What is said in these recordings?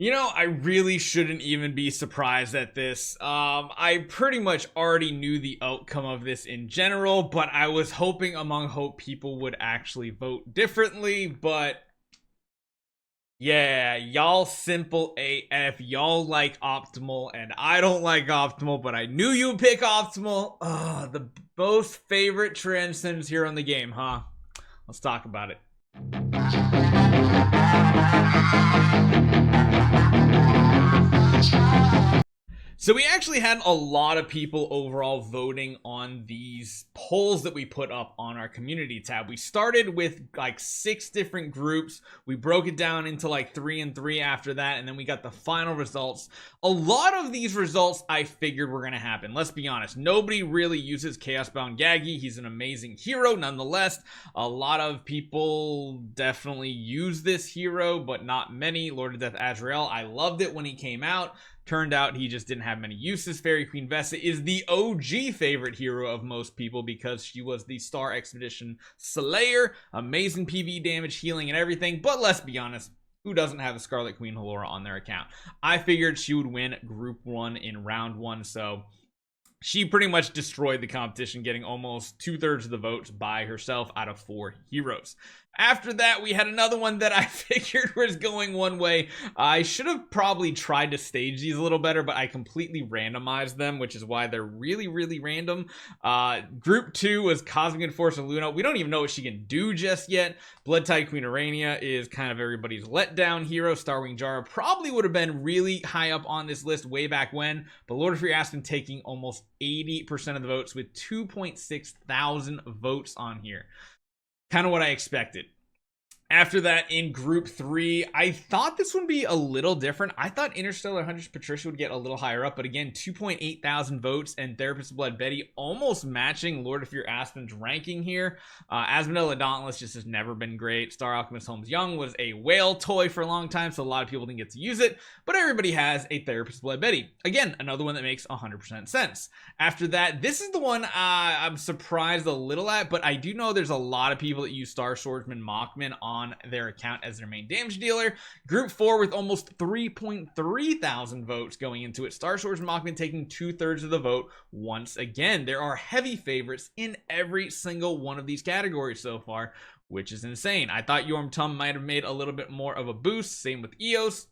You know, I really shouldn't even be surprised at this. I pretty much already knew the outcome of this in general, but I was hoping among hope people would actually vote differently, but yeah, y'all simple AF, y'all like optimal, and I don't like optimal, but I knew you'd pick optimal. The most favorite transcendence here on the game, huh? Let's talk about it. So we actually had a lot of people overall voting on these polls that we put up on our community tab. We started with like 6 different groups. We broke it down into like 3 and 3 after that, and then we got the final results. A lot of these results I figured were going to happen. Let's be honest. Nobody really uses Chaosbound Gaggy. He's an amazing hero nonetheless. A lot of people definitely use this hero, but not many. Lord of Death Azrael, I loved it when he came out. Turned out he just didn't have many uses. Fairy Queen Vesta is the OG favorite hero of most people because she was the Star Expedition Slayer. Amazing PvE damage, healing, and everything. But let's be honest, who doesn't have a Scarlet Queen Halora on their account? I figured she would win Group 1 in Round 1, so she pretty much destroyed the competition, getting almost 2/3 of the votes by herself out of 4 heroes. After that, we had another one that I figured was going one way. I should have probably tried to stage these a little better, but I completely randomized them, which is why they're really, really random. Group 2 was Cosmic Enforcer Luna. We don't even know what she can do just yet. Bloodtide Queen Urania is kind of everybody's letdown hero. Starwing Jara probably would have been really high up on this list way back when, but Lord of Fury Aspen taking almost 80% of the votes with 2.6 thousand votes on here. Kind of what I expected. After that, in Group 3, I thought this would be a little different. I thought Interstellar Huntress Patricia would get a little higher up, but again, 2.8 thousand votes, and Therapist of Blood Betty almost matching Lord of Fear Aspen's ranking here. Asmodella Dauntless just has never been great. Star Alchemist Holmes Young was a whale toy for a long time, so a lot of people didn't get to use it, but everybody has a Therapist of Blood Betty. Again, another one that makes 100% sense. After that, this is the one I'm surprised a little at, but I do know there's a lot of people that use Star Swordsman Mockman on their account as their main damage dealer. Group 4 with almost 3.3 thousand votes going into it. Star Swordsman Mockman taking 2/3 of the vote once again. There are heavy favorites in every single one of these categories so far, which is insane. I thought Yorm Tum might have made a little bit more of a boost. Same with Eos.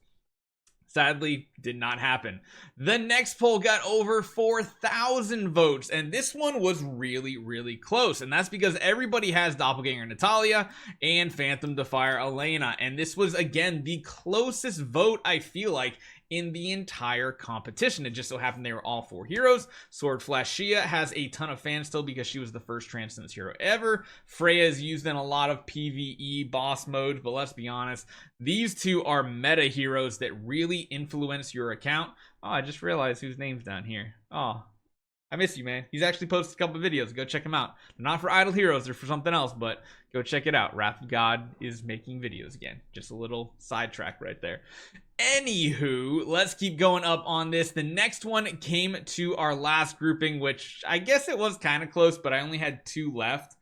Sadly, did not happen. The next poll got over 4,000 votes, and this one was really, really close, and that's because everybody has Doppelganger Natalia and Phantom Defier Elena, and this was, again, the closest vote, I feel like, in the entire competition. It just so happened they were all 4 heroes. Sword Flash Shia has a ton of fans still because she was the first Transcendence hero ever. Freya is used in a lot of PvE boss modes, but let's be honest, these two are meta heroes that really influence your account. Oh, I just realized whose name's down here. Oh, I miss you, man. He's actually posted a couple of videos. Go check him out. They're not for idle heroes. They're for something else, but go check it out. Wrath of God is making videos again. Just a little sidetrack right there. Anywho, let's keep going up on this. The next one came to our last grouping, which I guess it was kind of close, but I only had 2 left.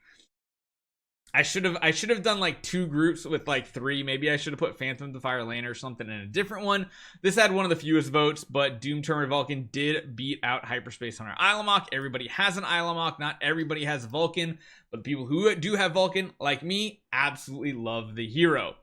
I should have done like 2 groups with like 3. Maybe I should have put Phantom Defier Elena or something in a different one. This had one of the fewest votes, but Doom Terror Vulcan did beat out Hyperspace Hunter Ilamok. Everybody has an Ilamok. Not everybody has Vulcan, but people who do have Vulcan, like me, absolutely love the hero.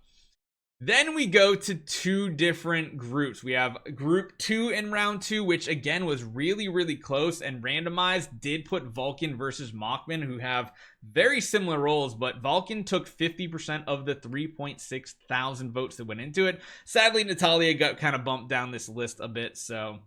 Then we go to 2 different groups. We have Group 2 in Round 2, which again was really, really close, and randomized did put Vulcan versus Mockman, who have very similar roles, but Vulcan took 50% of the 3.6 thousand votes that went into it. Sadly, Natalia got kind of bumped down this list a bit, so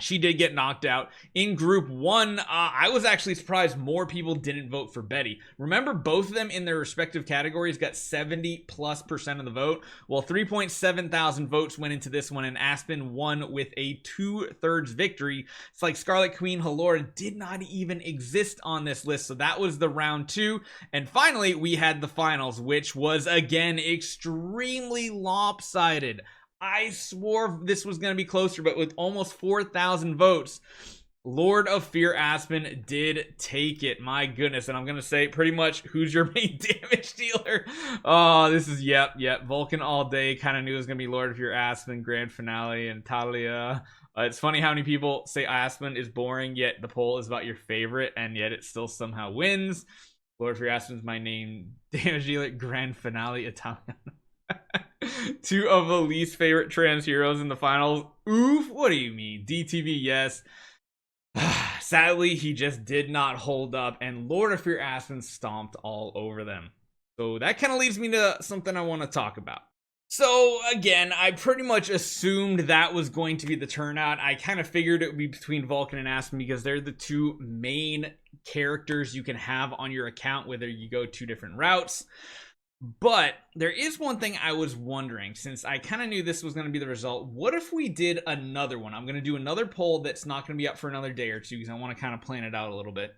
she did get knocked out. In Group 1, I was actually surprised more people didn't vote for Betty. Remember, both of them in their respective categories got 70+% of the vote. Well, 3.7 thousand votes went into this one, and Aspen won with a 2/3 victory. It's like Scarlet Queen Halora did not even exist on this list, so that was the Round 2. And finally, we had the finals, which was, again, extremely lopsided. I swore this was going to be closer, but with almost 4,000 votes, Lord of Fear Aspen did take it. My goodness. And I'm going to say pretty much who's your main damage dealer. Oh, this is, yep. Vulcan all day. Kind of knew it was going to be Lord of Fear Aspen, Grand Finale, and Talia. It's funny how many people say Aspen is boring, yet the poll is about your favorite, and yet it still somehow wins. Lord of Fear Aspen is my main damage dealer. Grand Finale, Italian. Two of the least favorite trans heroes in the finals. Oof, what do you mean? DTV, yes. Sadly, he just did not hold up, and Lord of Fear Aspen stomped all over them. So that kind of leads me to something I want to talk about. So again, I pretty much assumed that was going to be the turnout. I kind of figured it would be between Vulcan and Aspen because they're the two main characters you can have on your account, whether you go two different routes. But there is one thing I was wondering, since I kind of knew this was going to be the result. What if we did another one? I'm going to do another poll that's not going to be up for another day or two because I want to kind of plan it out a little bit.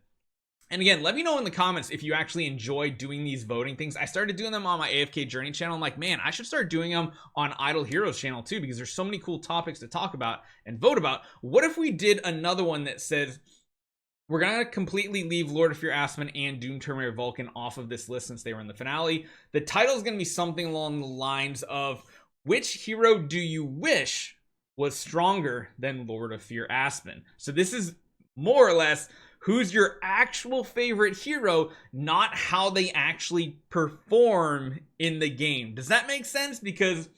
And again, let me know in the comments if you actually enjoy doing these voting things. I started doing them on my AFK Journey channel. I'm like, man, I should start doing them on Idle Heroes channel too because there's so many cool topics to talk about and vote about. What if we did another one that says, we're going to completely leave Lord of Fear Aspen and Doom Terminator Vulcan off of this list since they were in the finale. The title is going to be something along the lines of, which hero do you wish was stronger than Lord of Fear Aspen? So this is more or less who's your actual favorite hero, not how they actually perform in the game. Does that make sense? Because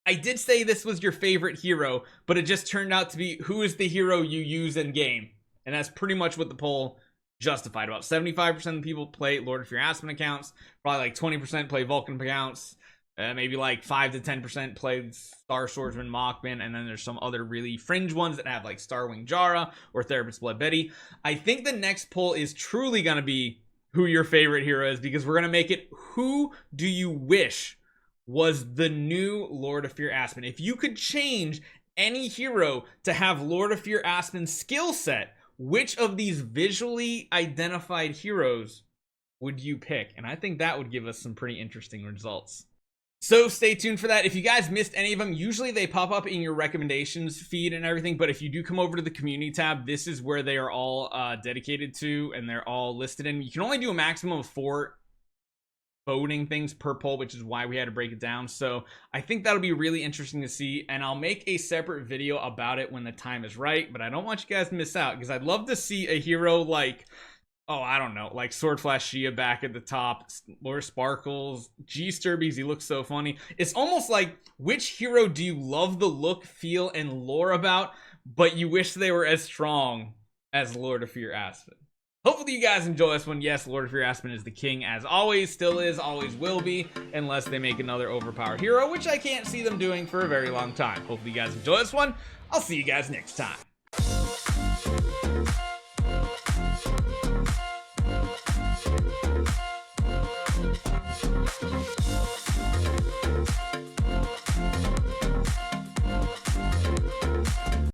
I did say this was your favorite hero, but it just turned out to be who is the hero you use in game. And that's pretty much what the poll justified. About 75% of the people play Lord of Fear Aspen accounts. Probably like 20% play Vulcan accounts. Maybe like 5 to 10% play Star Swordsman Mockman. And then there's some other really fringe ones that have like Starwing Jara or Therapist Blood Betty. I think the next poll is truly going to be who your favorite hero is, because we're going to make it who do you wish was the new Lord of Fear Aspen. If you could change any hero to have Lord of Fear Aspen's skill set, which of these visually identified heroes would you pick? And I think that would give us some pretty interesting results. So stay tuned for that. If you guys missed any of them, usually they pop up in your recommendations feed and everything. But if you do come over to the community tab, this is where they are all dedicated to, and they're all listed in. You can only do a maximum of 4 voting things per poll, which is why we had to break it down. So I think that'll be really interesting to see, and I'll make a separate video about it when the time is right. But I don't want you guys to miss out, because I'd love to see a hero like, oh, I don't know, like Sword Flash Shia back at the top, Lord Sparkles, G-Stir, because he looks so funny. It's almost like, which hero do you love the look, feel, and lore about, but you wish they were as strong as Lord of Fear Aspen? Hopefully you guys enjoy this one. Yes, Lord of Fear Aspen is the king, as always, still is, always will be, unless they make another overpowered hero, which I can't see them doing for a very long time. Hopefully you guys enjoy this one. I'll see you guys next time.